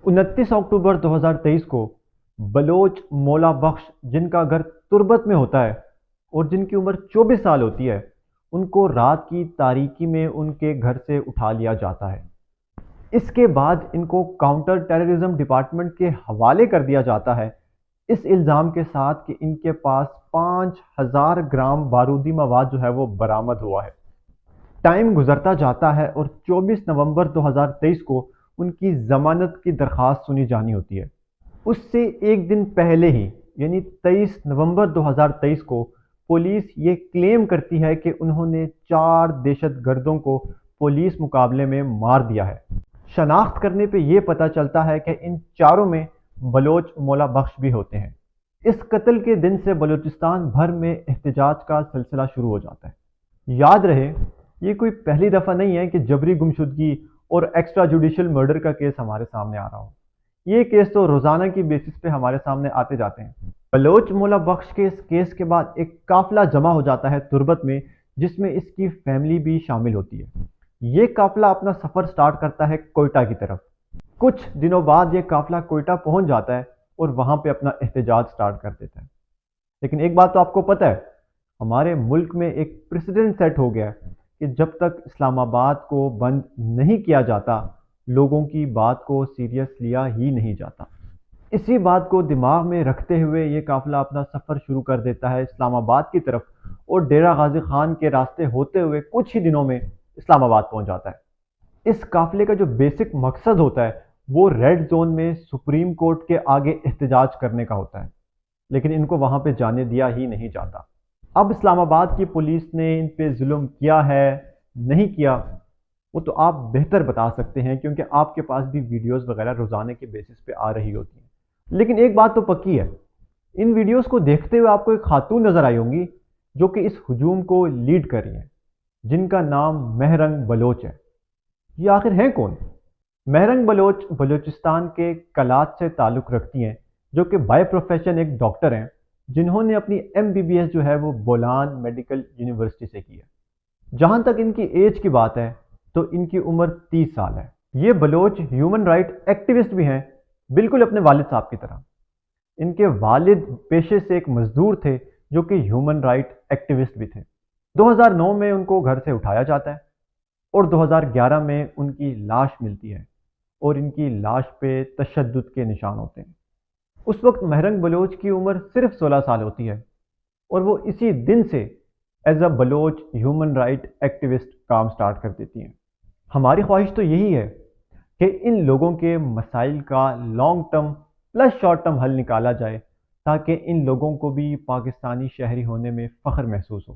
29 اکتوبر 2023 کو بلوچ مولا بخش جن کا گھر تربت میں ہوتا ہے اور جن کی عمر 24 سال ہوتی ہے، ان کو رات کی تاریکی میں ان کے گھر سے اٹھا لیا جاتا ہے۔ اس کے بعد ان کو کاؤنٹر ٹیررزم ڈپارٹمنٹ کے حوالے کر دیا جاتا ہے، اس الزام کے ساتھ کہ ان کے پاس 5000 گرام بارودی مواد جو ہے وہ برآمد ہوا ہے۔ ٹائم گزرتا جاتا ہے اور 24 نومبر 2023 کو ان کی ضمانت کی درخواست سنی جانی ہوتی ہے۔ اس سے ایک دن پہلے ہی یعنی 23 نومبر 2023 کو پولیس یہ کلیم کرتی ہے کہ انہوں نے 4 دہشت گردوں کو پولیس مقابلے میں مار دیا ہے۔ شناخت کرنے پہ یہ پتہ چلتا ہے کہ ان چاروں میں بلوچ مولا بخش بھی ہوتے ہیں۔ اس قتل کے دن سے بلوچستان بھر میں احتجاج کا سلسلہ شروع ہو جاتا ہے۔ یاد رہے، یہ کوئی پہلی دفعہ نہیں ہے کہ جبری گمشدگی اور ایکسٹرا جوڈیشل مرڈر کا کیس ہمارے سامنے آ رہا ہو۔ یہ کیس تو روزانہ کی بیسس پہ ہمارے سامنے آتے جاتے ہیں۔ بلوچ مولا بخش کے اس کیس کے بعد ایک قافلہ جمع ہو جاتا ہے تربت میں، جس میں اس کی فیملی بھی شامل ہوتی ہے۔ یہ قافلہ اپنا سفر سٹارٹ کرتا ہے کوئٹہ کی طرف۔ کچھ دنوں بعد یہ قافلہ کوئٹہ پہنچ جاتا ہے اور وہاں پہ اپنا احتجاج سٹارٹ کر دیتا ہے۔ لیکن ایک بات تو آپ کو پتہ ہے، ہمارے ملک میں ایک پریسیڈنٹ سیٹ ہو گیا ہے کہ جب تک اسلام آباد کو بند نہیں کیا جاتا، لوگوں کی بات کو سیریس لیا ہی نہیں جاتا۔ اسی بات کو دماغ میں رکھتے ہوئے یہ قافلہ اپنا سفر شروع کر دیتا ہے اسلام آباد کی طرف اور ڈیرہ غازی خان کے راستے ہوتے ہوئے کچھ ہی دنوں میں اسلام آباد پہنچ جاتا ہے۔ اس قافلے کا جو بیسک مقصد ہوتا ہے وہ ریڈ زون میں سپریم کورٹ کے آگے احتجاج کرنے کا ہوتا ہے، لیکن ان کو وہاں پہ جانے دیا ہی نہیں جاتا۔ اب اسلام آباد کی پولیس نے ان پہ ظلم کیا ہے نہیں کیا، وہ تو آپ بہتر بتا سکتے ہیں کیونکہ آپ کے پاس بھی ویڈیوز وغیرہ روزانے کے بیسس پہ آ رہی ہوتی ہیں۔ لیکن ایک بات تو پکی ہے، ان ویڈیوز کو دیکھتے ہوئے آپ کو ایک خاتون نظر آئی ہوں گی جو کہ اس ہجوم کو لیڈ کر رہی ہیں، جن کا نام مہرنگ بلوچ ہے۔ یہ آخر ہیں کون؟ مہرنگ بلوچ بلوچستان کے کلات سے تعلق رکھتی ہیں، جو کہ بائی پروفیشن ایک ڈاکٹر ہیں، جنہوں نے اپنی MBBS جو ہے وہ بولان میڈیکل یونیورسٹی سے کی ہے۔ جہاں تک ان کی ایج کی بات ہے تو ان کی عمر 30 سال ہے۔ یہ بلوچ ہیومن رائٹ ایکٹیوسٹ بھی ہیں، بالکل اپنے والد صاحب کی طرح۔ ان کے والد پیشے سے ایک مزدور تھے جو کہ ہیومن رائٹ ایکٹیوسٹ بھی تھے۔ 2009 میں ان کو گھر سے اٹھایا جاتا ہے اور 2011 میں ان کی لاش ملتی ہے اور ان کی لاش پہ تشدد کے نشان ہوتے ہیں۔ اس وقت مہرنگ بلوچ کی عمر صرف 16 سال ہوتی ہے اور وہ اسی دن سے as a Baloch human right activist کام سٹارٹ کر دیتی ہیں۔ ہماری خواہش تو یہی ہے کہ ان لوگوں کے مسائل کا long term plus short term حل نکالا جائے تاکہ ان لوگوں کو بھی پاکستانی شہری ہونے میں فخر محسوس ہو۔